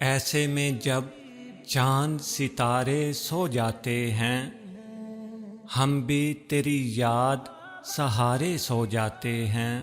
ایسے میں جب چاند ستارے سو جاتے ہیں ہم بھی تیری یاد سہارے سو جاتے ہیں۔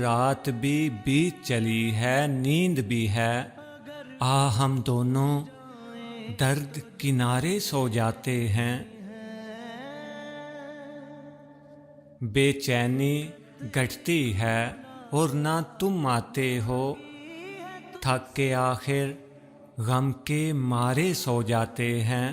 رات بھی بیت چلی ہے نیند بھی ہے، آ ہم دونوں درد کنارے سو جاتے ہیں۔ بے چینی گھٹتی ہے اور نہ تم آتے ہو، تھک کے آخر غم کے مارے سو جاتے ہیں۔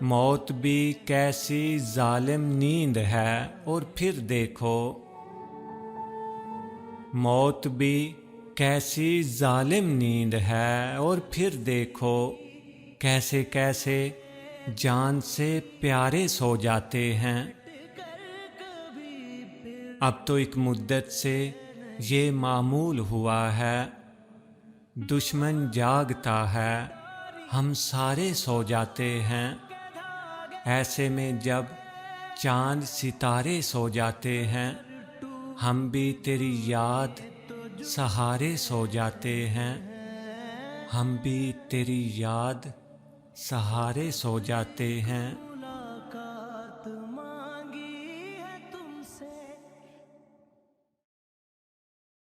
موت بھی کیسی ظالم نیند ہے اور پھر دیکھو، موت بھی کیسی ظالم نیند ہے اور پھر دیکھو، کیسے کیسے جان سے پیارے سو جاتے ہیں۔ اب تو ایک مدت سے یہ معمول ہوا ہے، دشمن جاگتا ہے ہم سارے سو جاتے ہیں۔ ایسے میں جب چاند ستارے سو جاتے ہیں ہم بھی تیری یاد سہارے سو جاتے ہیں، ہم بھی تیری یاد سہارے سو جاتے ہیں۔